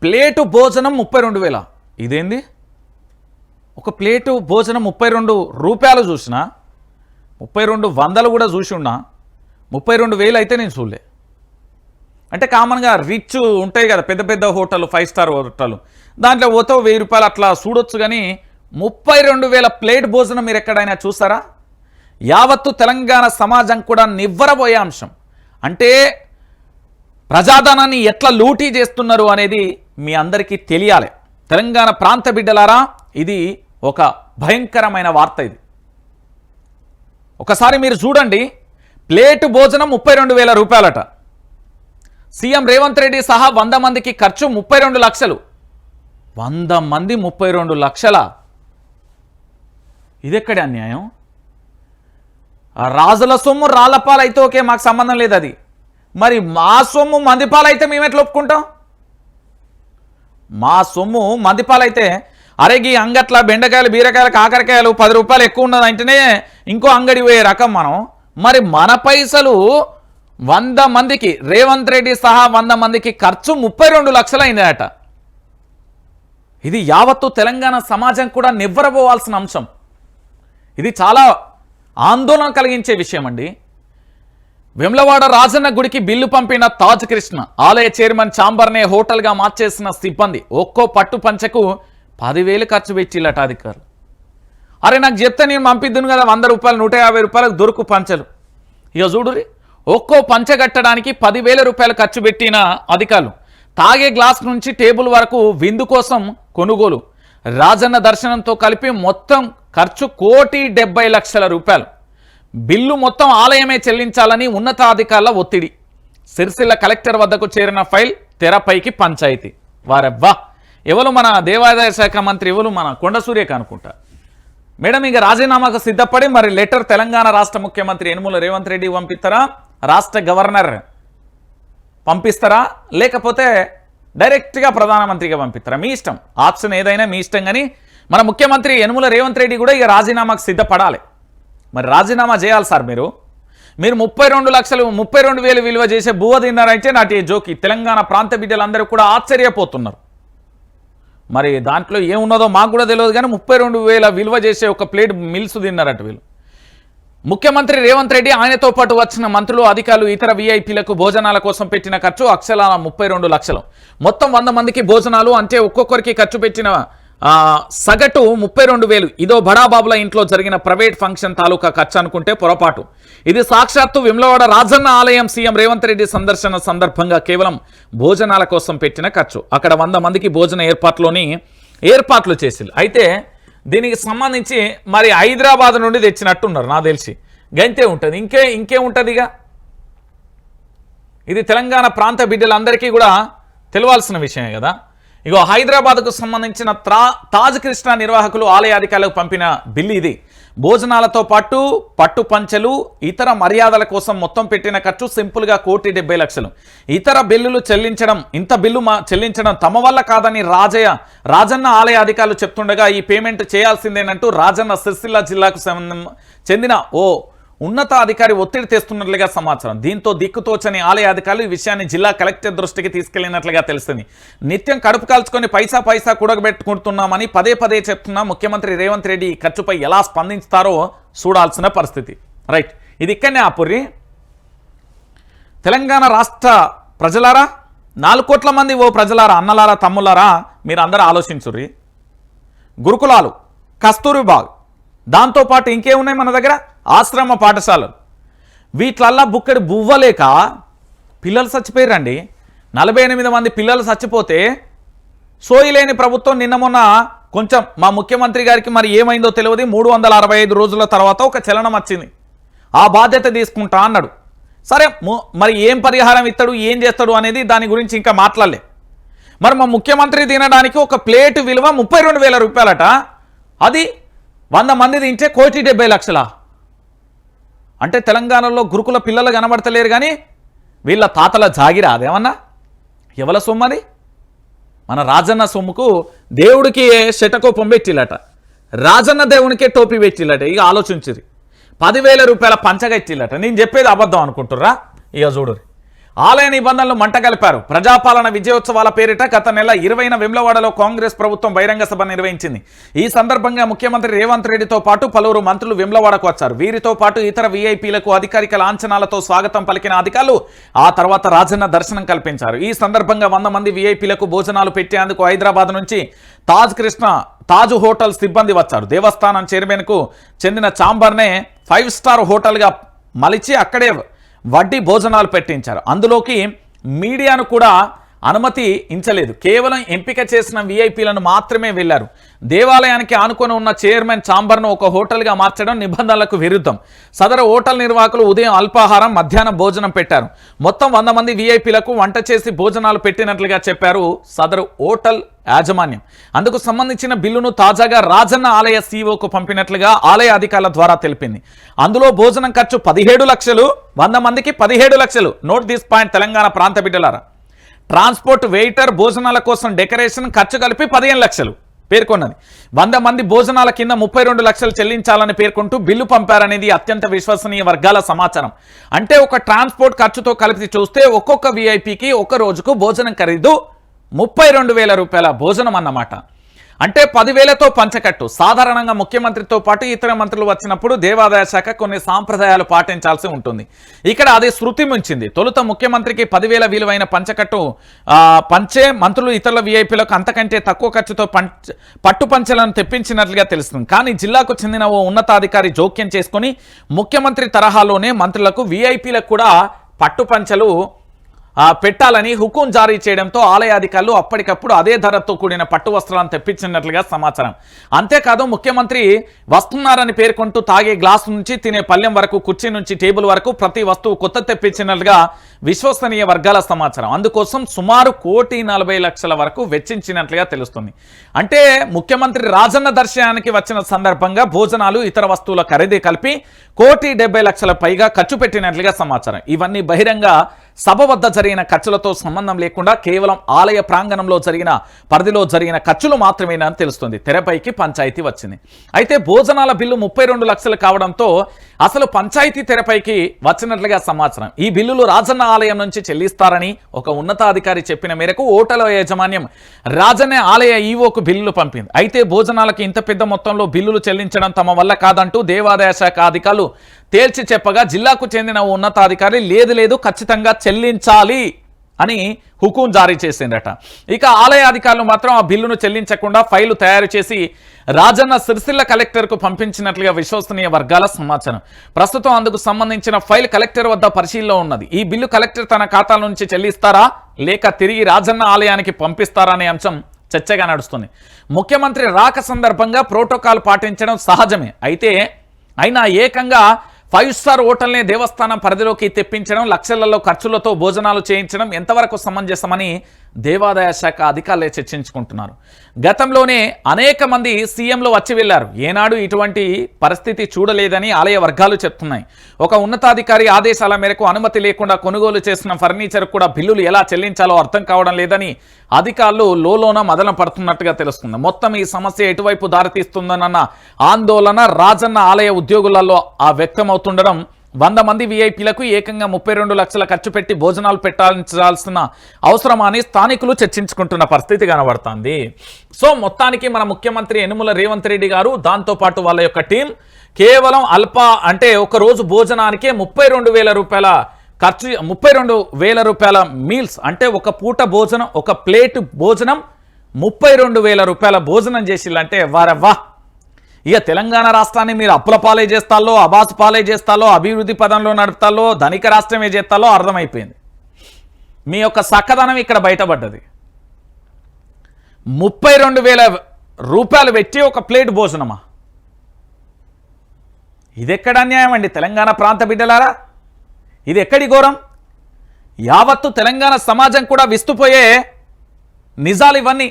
Plate భోజనం 32,000. ఇదేంది? ఒక ప్లేటు భోజనం 32 రూపాయలు చూసినా, 3200 కూడా చూసి ఉన్నా, 32,000 అయితే నేను చూడలే. అంటే కామన్గా రిచ్ ఉంటాయి కదా పెద్ద పెద్ద హోటల్, 5 స్టార్ హోటల్, దాంట్లో పోతే 1000 రూపాయలు అట్లా చూడొచ్చు. కానీ 32,000 ప్లేట్ భోజనం మీరు ఎక్కడైనా చూసారా? యావత్తు తెలంగాణ సమాజం కూడా నివ్వరబోయే అంశం. అంటే ప్రజాధనాన్ని ఎట్లా లూటీ చేస్తున్నారు అనేది మీ అందరికీ తెలియాలి. తెలంగాణ ప్రాంత బిడ్డలారా, ఇది ఒక భయంకరమైన వార్త. ఇది ఒకసారి మీరు చూడండి. ప్లేటు భోజనం 32,000 రూపాయలట. సీఎం రేవంత్ రెడ్డి సహా 100 మందికి ఖర్చు 32 లక్షలు. 100 మంది 32 లక్షల. ఇదెక్కడి అన్యాయం? రాజుల సొమ్ము రాళ్లపాలైతే ఓకే, మాకు సంబంధం లేదు. అది మరి మా సొమ్ము మందిపాలైతే మేము ఎట్లా ఒప్పుకుంటాం? మా సొమ్ము మందిపాలైతే అరేగి అంగట్ల బెండకాయలు, బీరకాయలు, కాకరకాయలు 10 రూపాయలు ఎక్కువ ఉన్నది అంటేనే ఇంకో అంగడి పోయే రకం మనం. మరి మన పైసలు 100 మందికి, రేవంత్ రెడ్డి సహా 100 మందికి ఖర్చు 32 లక్షలు అయిందట. ఇది యావత్తు తెలంగాణ సమాజం కూడా నివ్వరపోవాల్సిన అంశం. ఇది చాలా ఆందోళన కలిగించే విషయం అండి. వెమ్లవాడ రాజన్న గుడికి బిల్లు పంపిన తాజ్ కృష్ణ, ఆలయ చైర్మన్ ఛాంబర్నే హోటల్గా మార్చేసిన సిబ్బంది. ఒక్కో పట్టు పంచకు 10,000 ఖర్చు పెట్టిల్లట అధికారులు. అరే నాకు చెప్తే నేను పంపిద్దును కదా, 100 రూపాయలు 150 రూపాయలకు దొరుకు పంచలు. ఇక చూడురి, ఒక్కో పంచ కట్టడానికి 10,000 రూపాయలు ఖర్చు పెట్టిన అధికారులు. తాగే గ్లాస్ నుంచి టేబుల్ వరకు విందు కోసం కొనుగోలు. రాజన్న దర్శనంతో కలిపి మొత్తం ఖర్చు 1,70,00,000 రూపాయలు. బిల్లు మొత్తం ఆలయమే చెల్లించాలని ఉన్నతాధికారుల ఒత్తిడి. సిరిసిల్ల కలెక్టర్ వద్దకు చేరిన ఫైల్ తెరపైకి పంచాయతీ. వారెవ్వా, ఎవరు మన దేవాదాయ శాఖ మంత్రి, ఎవరు మన కొండ సూర్యక అనుకుంటా. మేడం ఇక రాజీనామాకు సిద్ధపడి మరి లెటర్ తెలంగాణ రాష్ట్ర ముఖ్యమంత్రి యనుమల రేవంత్ రెడ్డి పంపిస్తారా, రాష్ట్ర గవర్నర్ పంపిస్తారా, లేకపోతే డైరెక్ట్గా ప్రధానమంత్రిగా పంపిస్తారా? మీ ఇష్టం, ఆప్షన్ ఏదైనా మీ ఇష్టం. కానీ మన ముఖ్యమంత్రి యనుమల రేవంత్ రెడ్డి కూడా ఇక రాజీనామాకు సిద్ధపడాలి. మరి రాజీనామా చేయాలి సార్. మీరు 32 లక్షలు 32,000 విలువ చేసే బువ్వ తిన్నారంటే నాటి జోకి తెలంగాణ ప్రాంత బిడ్డలందరూ కూడా ఆశ్చర్యపోతున్నారు. మరి దాంట్లో ఏమున్నదో మాకు కూడా తెలియదు. కానీ 32,000 విలువ చేసే ఒక ప్లేట్ మిల్స్ తిన్నారట వీళ్ళు. ముఖ్యమంత్రి రేవంత్ రెడ్డి, ఆయనతో పాటు వచ్చిన మంత్రులు, అధికారులు, ఇతర వీఐపీలకు భోజనాల కోసం పెట్టిన ఖర్చు అక్షరాల 32 లక్షలు. మొత్తం 100 మందికి భోజనాలు అంటే ఒక్కొక్కరికి ఖర్చు పెట్టిన సగటు 32,000. ఇదో బడాబాబుల ఇంట్లో జరిగిన ప్రైవేట్ ఫంక్షన్ తాలూకా ఖర్చు అనుకుంటే పొరపాటు. ఇది సాక్షాత్తు వెమ్లవాడ రాజన్న ఆలయం సీఎం రేవంత్ రెడ్డి సందర్శన సందర్భంగా కేవలం భోజనాల కోసం పెట్టిన ఖర్చు. అక్కడ 100 మందికి భోజన ఏర్పాట్లు చేసింది. అయితే దీనికి సంబంధించి మరి హైదరాబాద్ నుండి తెచ్చినట్టున్నారు నాకు తెలిసి. గంతే ఉంటుంది, ఇంకే ఉంటుంది. ఇది తెలంగాణ ప్రాంత బిడ్డలందరికీ కూడా తెలవాల్సిన విషయమే కదా. ఇగో హైదరాబాద్కు సంబంధించిన తాజ్ కృష్ణ నిర్వాహకులు ఆలయాధికారులకు పంపిన బిల్లు ఇది. భోజనాలతో పాటు పట్టు పంచెలు, ఇతర మర్యాదల కోసం మొత్తం పెట్టిన ఖర్చు సింపుల్గా 1,70,00,000. ఇతర బిల్లులు చెల్లించడం, ఇంత బిల్లు చెల్లించడం తమ వల్ల కాదని రాజన్న ఆలయ అధికారులు చెప్తుండగా ఈ పేమెంట్ చేయాల్సిందేనంటూ రాజన్న సిరిసిల్ల జిల్లాకు చెందిన ఓ ఉన్నతాధికారి ఒత్తిడి తెస్తున్నట్లుగా సమాచారం. దీంతో దిక్కుతోచని ఆలయ అధికారులు ఈ విషయాన్ని జిల్లా కలెక్టర్ దృష్టికి తీసుకెళ్లినట్లుగా తెలిసింది. నిత్యం కడుపు కాల్చుకొని పైసా కూడగబెట్టుకుంటున్నామని పదే చెప్తున్నా ముఖ్యమంత్రి రేవంత్ రెడ్డి ఈ ఖర్చుపై ఎలా స్పందిస్తారో చూడాల్సిన పరిస్థితి. రైట్, ఇది ఇక్కడనే ఆపుర్రి. తెలంగాణ రాష్ట్ర ప్రజలారా, 4 కోట్ల మంది ఓ ప్రజలారా, అన్నలారా, తమ్ములారా, మీరు అందరూ ఆలోచించుర్రి. గురుకులాలు, కస్తూరిబాగ్, దాంతోపాటు ఇంకేమున్నాయి మన దగ్గర, ఆశ్రమ పాఠశాలలు, వీటిలల్లా బుక్కడి బువ్వలేక పిల్లలు చచ్చిపోయారండి. 48 మంది పిల్లలు చచ్చిపోతే సోయిలేని ప్రభుత్వం నిన్న మొన్న కొంచెం మా ముఖ్యమంత్రి గారికి మరి ఏమైందో తెలియదు, 365 రోజుల తర్వాత ఒక చలనం వచ్చింది. ఆ బాధ్యత తీసుకుంటా అన్నాడు. సరే, మరి ఏం పరిహారం ఇస్తాడు, ఏం చేస్తాడు అనేది దాని గురించి ఇంకా మాట్లాడలే. మరి మా ముఖ్యమంత్రి తినడానికి ఒక ప్లేట్ విలువ 32,000 రూపాయలట. అది 100 మంది తింటే 1,70,00,000. అంటే తెలంగాణలో గురుకుల పిల్లలు కనబడతలేరు కానీ వీళ్ళ తాతల జాగిరా అదేమన్నా? ఎవల సొమ్మది? మన రాజన్న సొమ్ముకు దేవుడికి శటకోపం పెట్టిల్లట, రాజన్న దేవునికే టోపీ పెట్టిల్లట. ఇక ఆలోచించిరి, 10,000 రూపాయల పంచగా ఇచ్చిల్లట. నేను చెప్పేది అబద్ధం అనుకుంటుర్రా? ఇక చూడురి, ఆలయ నిబంధనలు మంటగలిపారు. ప్రజాపాలన విజయోత్సవాల పేరిట గత నెల 20న వేములవాడలో కాంగ్రెస్ ప్రభుత్వం బహిరంగ సభ నిర్వహించింది. ఈ సందర్భంగా ముఖ్యమంత్రి రేవంత్ రెడ్డితో పాటు పలువురు మంత్రులు వేములవాడకు వచ్చారు. వీరితో పాటు ఇతర వీఐపీలకు అధికారిక లాంఛనాలతో స్వాగతం పలికిన అధికారులు ఆ తర్వాత రాజన్న దర్శనం కల్పించారు. ఈ సందర్భంగా 100 మంది వీఐపీలకు భోజనాలు పెట్టేందుకు హైదరాబాద్ నుంచి తాజ్ హోటల్ సిబ్బంది వచ్చారు. దేవస్థానం చైర్మన్ కు చెందిన చాంబర్నే 5 స్టార్ హోటల్గా మలిచి అక్కడే వడ్డీ భోజనాలు పెట్టించారు. అందులోకి మీడియాను కూడా అనుమతించలేదు. కేవలం ఎంపిక చేసిన వీఐపీలను మాత్రమే వెళ్లారు. దేవాలయానికి ఆనుకొని ఉన్న చైర్మన్ ఛాంబర్ను ఒక హోటల్గా మార్చడం నిబంధనలకు విరుద్ధం. సదరు హోటల్ నిర్వాహకులు ఉదయం అల్పాహారం, మధ్యాహ్నం భోజనం పెట్టారు. మొత్తం 100 మంది వీఐపీలకు వంట చేసి భోజనాలు పెట్టినట్లుగా చెప్పారు సదరు హోటల్ యాజమాన్యం. అందుకు సంబంధించిన బిల్లును తాజాగా రాజన్న ఆలయ సీఓకు పంపినట్లుగా ఆలయ అధికారుల ద్వారా తెలిపింది. అందులో భోజనం ఖర్చు 17 లక్షలు, 100 మందికి 17 లక్షలు. నోట్ దిస్ పాయింట్ తెలంగాణ ప్రాంత బిడ్డలారా. ట్రాన్స్పోర్ట్, వెయిటర్, భోజనాల కోసం డెకరేషన్ ఖర్చు కలిపి 15 లక్షలు పేర్కొన్నది. 100 మంది భోజనాల కింద 32 లక్షలు చెల్లించాలని పేర్కొంటూ బిల్లు పంపారనేది అత్యంత విశ్వసనీయ వర్గాల సమాచారం. అంటే ఒక ట్రాన్స్పోర్ట్ ఖర్చుతో కలిపి చూస్తే ఒక్కొక్క వీఐపీకి ఒక రోజుకు భోజనం ఖరీదు 32,000 రూపాయల భోజనం అన్నమాట. అంటే 10,000తో పంచకట్టు. సాధారణంగా ముఖ్యమంత్రితో పాటు ఇతర మంత్రులు వచ్చినప్పుడు దేవాదాయ శాఖ కొన్ని సాంప్రదాయాలు పాటించాల్సి ఉంటుంది. ఇక్కడ అది శృతి మించింది. తొలుత ముఖ్యమంత్రికి 10,000 విలువైన పంచకట్టు పంచే మంత్రులు ఇతరుల వీఐపీలకు అంతకంటే తక్కువ ఖర్చుతో పట్టు పంచలను తెప్పించినట్లుగా తెలుస్తుంది. కానీ జిల్లాకు చెందిన ఓ ఉన్నతాధికారి జోక్యం చేసుకుని ముఖ్యమంత్రి తరహాలోనే మంత్రులకు వీఐపీలకు కూడా పట్టు పంచలు పెట్టాలని హుకుం జారీ చేయడంతో ఆలయ అధికారులు అప్పటికప్పుడు అదే ధరతో కూడిన పట్టు వస్త్రాలను తెప్పించినట్లుగా సమాచారం. అంతేకాదు ముఖ్యమంత్రి వస్తున్నారని పేర్కొంటూ తాగే గ్లాసు నుంచి తినే పళ్ళెం వరకు, కుర్చీ నుంచి టేబుల్ వరకు ప్రతి వస్తువు కొత్త తెప్పించినట్లుగా విశ్వసనీయ వర్గాల సమాచారం. అందుకోసం సుమారు 1,40,00,000 వరకు వెచ్చించినట్లుగా తెలుస్తుంది. అంటే ముఖ్యమంత్రి రాజన్న దర్శనానికి వచ్చిన సందర్భంగా భోజనాలు, ఇతర వస్తువుల ఖరీదు కలిపి 1,70,00,000 పైగా ఖర్చు పెట్టినట్లుగా సమాచారం. ఇవన్నీ బహిరంగ సభ వద్ద జరిగిన ఖర్చులతో సంబంధం లేకుండా కేవలం ఆలయ ప్రాంగణంలో జరిగిన పరిధిలో జరిగిన ఖర్చులు మాత్రమేనని తెలుస్తుంది. తెరపైకి పంచాయతీ వచ్చింది. అయితే భోజనాల బిల్లు 32 లక్షలు కావడంతో అసలు పంచాయతీ తెరపైకి వచ్చినట్లుగా సమాచారం. ఈ బిల్లులు రాజన్న ఆలయం నుంచి చెల్లిస్తారని ఒక ఉన్నతాధికారి చెప్పిన మేరకు హోటల్ యాజమాన్యం రాజన్న ఆలయ ఈవోకు బిల్లులు పంపింది. అయితే భోజనాలకు ఇంత పెద్ద మొత్తంలో బిల్లులు చెల్లించడం తమ వల్ల కాదంటూ దేవాదాయ శాఖ అధికారులు తేల్చి చెప్పగా జిల్లాకు చెందిన ఉన్నతాధికారి లేదు ఖచ్చితంగా చెల్లించాలి అని హుకుం జారీ చేసిందట. ఇక ఆలయ అధికారులు మాత్రం ఆ బిల్లును చెల్లించకుండా ఫైలు తయారు చేసి రాజన్న సిరిసిల్ల కలెక్టర్కు పంపించినట్లుగా విశ్వసనీయ వర్గాల సమాచారం. ప్రస్తుతం అందుకు సంబంధించిన ఫైల్ కలెక్టర్ వద్ద పరిశీలనలో ఉన్నది. ఈ బిల్లు కలెక్టర్ తన ఖాతాల నుంచి చెల్లిస్తారా లేక తిరిగి రాజన్న ఆలయానికి పంపిస్తారా అనే అంశం చర్చగా నడుస్తుంది. ముఖ్యమంత్రి రాక సందర్భంగా ప్రోటోకాల్ పాటించడం సహజమే. అయినా ఏకంగా 5 స్టార్ హోటల్నే దేవస్థానం పరిధిలోకి తెప్పించడం, లక్షలలో ఖర్చులతో భోజనాలు చేయించడం ఎంతవరకు సమంజసమని దేవాదాయ శాఖ అధికారులే చర్చించుకుంటున్నారు. గతంలోనే అనేక మంది సీఎంలు వచ్చి వెళ్లారు. ఏనాడు ఇటువంటి పరిస్థితి చూడలేదని ఆలయ వర్గాలు చెప్తున్నాయి. ఒక ఉన్నతాధికారి ఆదేశాల మేరకు అనుమతి లేకుండా కొనుగోలు చేసిన ఫర్నిచర్ కూడా బిల్లులు ఎలా చెల్లించాలో అర్థం కావడం లేదని అధికారులు లోలోన మదన పడుతున్నట్టుగా తెలుస్తుంది. మొత్తం ఈ సమస్య ఎటువైపు దారితీస్తుందన్న ఆందోళన రాజన్న ఆలయ ఉద్యోగులలో వ్యక్తమవుతుండడం 100 మంది వీఐపీలకు ఏకంగా 32 లక్షల ఖర్చు పెట్టి భోజనాలు పెట్టాల్సిన అవసరమా అని స్థానికులు చర్చించుకుంటున్న పరిస్థితి కనబడుతుంది. సో మొత్తానికి మన ముఖ్యమంత్రి యనుమల రేవంత్ రెడ్డి గారు దాంతోపాటు వాళ్ళ యొక్క టీం కేవలం ఒక రోజు భోజనానికే 32,000 రూపాయల ఖర్చు, 32,000 రూపాయల మీల్స్ అంటే ఒక పూట భోజనం, ఒక ప్లేట్ భోజనం 32,000 రూపాయల భోజనం చేసిల్లంటే వారవ్వా. ఇక తెలంగాణ రాష్ట్రాన్ని మీరు అప్పుల పాలే చేస్తాలో, అబాసు పాలే చేస్తాలో, అభివృద్ధి పదంలో నడుపుతాలో, ధనిక రాష్ట్రమే చేస్తాలో అర్థమైపోయింది. మీ యొక్క సక్కదనం ఇక్కడ బయటపడ్డది. 32,000 రూపాయలు పెట్టి ఒక ప్లేట్ భోజనమా? ఇది ఎక్కడ అన్యాయం అండి తెలంగాణ ప్రాంత బిడ్డలారా? ఇది ఎక్కడి ఘోరం? యావత్తు తెలంగాణ సమాజం కూడా విస్తుపోయే నిజాలు ఇవన్నీ.